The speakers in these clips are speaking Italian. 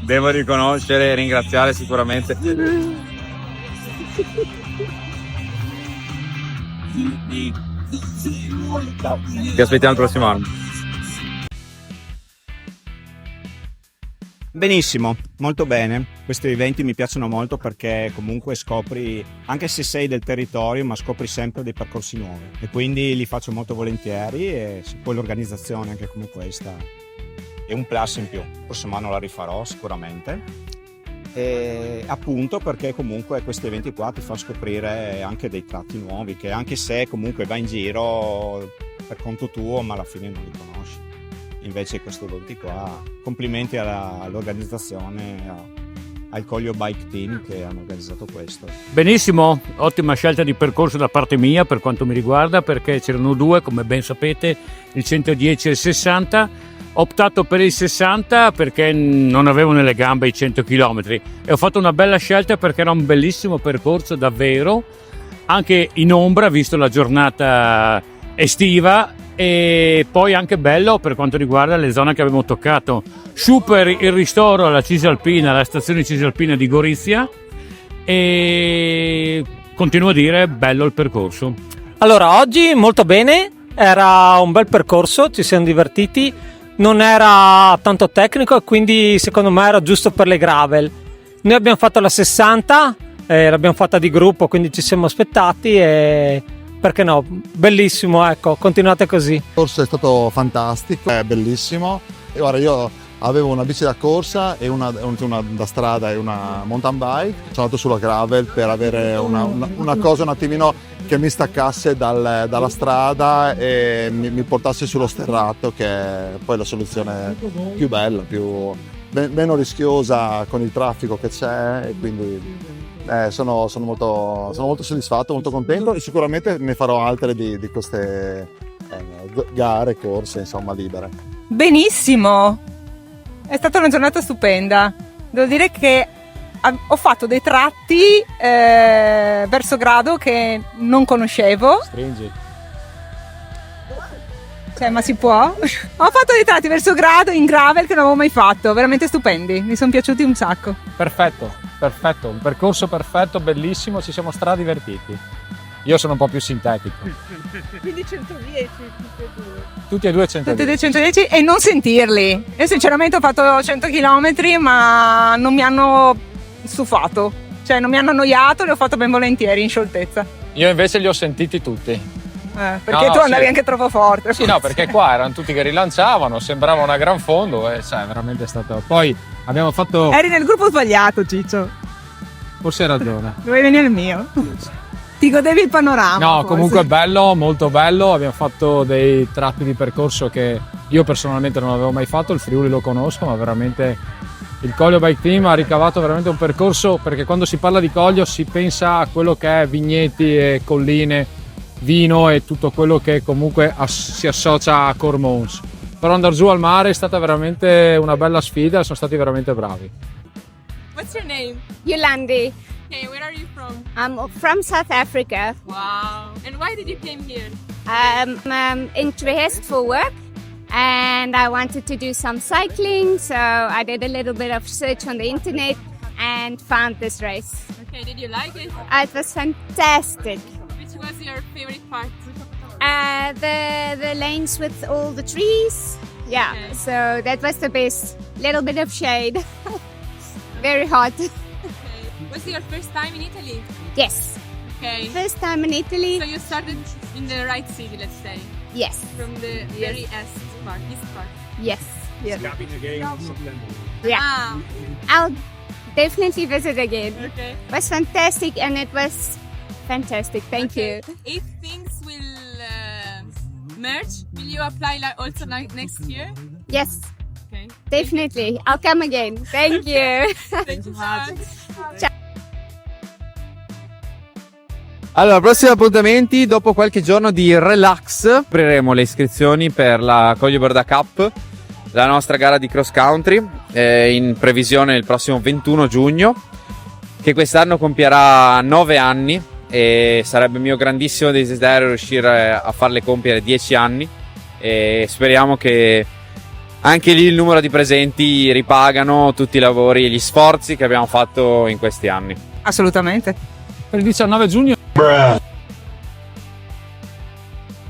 devo riconoscere e ringraziare sicuramente. Ti aspettiamo il prossimo anno. Benissimo, molto bene. Questi eventi mi piacciono molto perché comunque scopri, anche se sei del territorio, ma scopri sempre dei percorsi nuovi e quindi li faccio molto volentieri e poi l'organizzazione anche come questa è un plus in più. Il prossimo anno la rifarò sicuramente. E appunto perché comunque questi eventi qua ti fanno scoprire anche dei tratti nuovi che anche se comunque vai in giro per conto tuo ma alla fine non li conosci. Invece questi eventi qua, complimenti all'organizzazione, al Collio Bike Team che hanno organizzato questo. Benissimo, ottima scelta di percorso da parte mia per quanto mi riguarda, perché c'erano due, come ben sapete, il 110 e il 60. Ho optato per il 60 perché non avevo nelle gambe i 100 km e ho fatto una bella scelta perché era un bellissimo percorso davvero, anche in ombra visto la giornata estiva, e poi anche bello per quanto riguarda le zone che abbiamo toccato. Super il ristoro alla Cisalpina, alla stazione Cisalpina di Gorizia, e continuo a dire bello il percorso. Allora, oggi molto bene, era un bel percorso, ci siamo divertiti, non era tanto tecnico e quindi secondo me era giusto per le gravel. Noi abbiamo fatto la 60, l'abbiamo fatta di gruppo, quindi ci siamo aspettati e perché no, bellissimo, ecco, continuate così. Il corso è stato fantastico, è bellissimo. E ora io avevo una bici da corsa e una da strada e una mountain bike. Sono andato sulla gravel per avere una cosa un attimino che mi staccasse dalla strada e mi portasse sullo sterrato, che è poi la soluzione più bella, meno rischiosa con il traffico che c'è, e quindi sono molto soddisfatto, molto contento, e sicuramente ne farò altre di queste gare, corse, insomma, libere. Benissimo, è stata una giornata stupenda. Devo dire che ho fatto dei tratti verso Grado che non conoscevo. Stringi. Cioè, ma si può? Ho fatto dei tratti verso Grado in gravel che non avevo mai fatto, veramente stupendi, mi sono piaciuti un sacco. Perfetto, un percorso perfetto, bellissimo, ci siamo stradivertiti. Io sono un po' più sintetico. Quindi 110 Tutti e due 110. Tutti e due 110 e non sentirli. Io sinceramente ho fatto 100 km ma non mi hanno stufato, cioè non mi hanno annoiato, li ho fatto ben volentieri in scioltezza. Io invece li ho sentiti tutti. Perché tu andavi anche troppo forte. Sì, no, perché qua erano tutti che rilanciavano, sembrava una gran fondo e veramente è stato. Poi abbiamo fatto. Eri nel gruppo sbagliato, Ciccio. Forse hai ragione. Dovevi venire nel mio. Ti godevi il panorama. No, forse. comunque bello, molto bello. Abbiamo fatto dei tratti di percorso che io personalmente non avevo mai fatto. Il Friuli lo conosco, ma veramente il Collio Bike Team ha ricavato veramente un percorso, perché quando si parla di Collio si pensa a quello che è vigneti e colline, vino e tutto quello che comunque si associa a Cormons. Però andare giù al mare è stata veramente una bella sfida, sono stati veramente bravi. What's your name? Yolandi. Okay, where are you from? I'm from South Africa. Wow. And why did you came here? I'm in Trieste for work and I wanted to do some cycling, so I did a little bit of search on the internet and found this race. Okay, did you like it? It was fantastic. Which was your favorite part? The lanes with all the trees. Yeah, Okay. so that was the best. Little bit of shade. Very hot. Okay. Was it your first time in Italy? Yes. Okay. First time in Italy. So you started in the right city, let's say, Yes. from the very east part. Yes. Yes. Yeah. Yeah. I'll definitely visit again. Okay. It was fantastic and it was fantastic. Thank you. If things will merge, will you apply also next year? Yes, Okay. definitely. I'll come again. Thank you. Thank you so much. Allora, prossimi appuntamenti: dopo qualche giorno di relax apriremo le iscrizioni per la Collio Borda Cup, la nostra gara di cross country, in previsione il prossimo 21 giugno, che quest'anno compierà 9 anni, e sarebbe mio grandissimo desiderio riuscire a farle compiere 10 anni, e speriamo che anche lì il numero di presenti ripagano tutti i lavori e gli sforzi che abbiamo fatto in questi anni. Assolutamente. Per il 19 giugno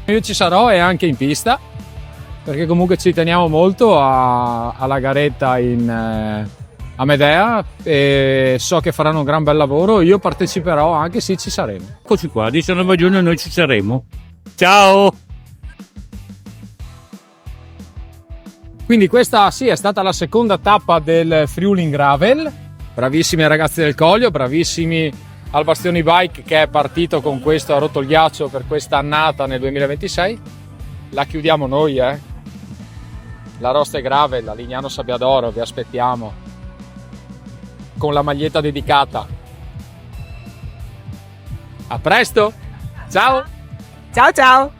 io ci sarò e anche in pista, perché comunque ci teniamo molto alla garetta a Medea e so che faranno un gran bel lavoro. Io parteciperò anche se ci saremo. Eccoci qua, 19 giugno noi ci saremo. Ciao! Quindi questa sì è stata la seconda tappa del Friuli in Gravel. Bravissimi i ragazzi del Coglio, bravissimi al Bastioni Bike che è partito con questo, ha rotto il ghiaccio per questa annata nel 2026. La chiudiamo noi, La Roste Gravel, la Lignano Sabbiadoro, vi aspettiamo con la maglietta dedicata. A presto, ciao! Ciao ciao!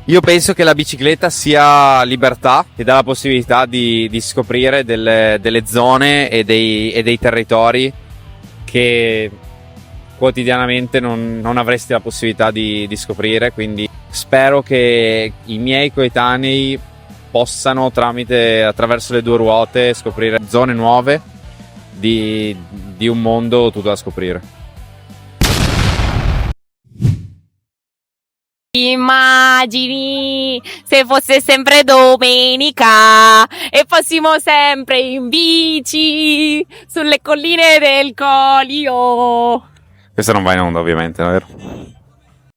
Io penso che la bicicletta sia libertà e dà la possibilità di scoprire delle zone e dei territori che quotidianamente non avresti la possibilità di scoprire, quindi spero che i miei coetanei possano attraverso le due ruote scoprire zone nuove di un mondo tutto da scoprire. Immagini se fosse sempre domenica e fossimo sempre in bici sulle colline del Coglio. Questo non va in onda ovviamente, vero?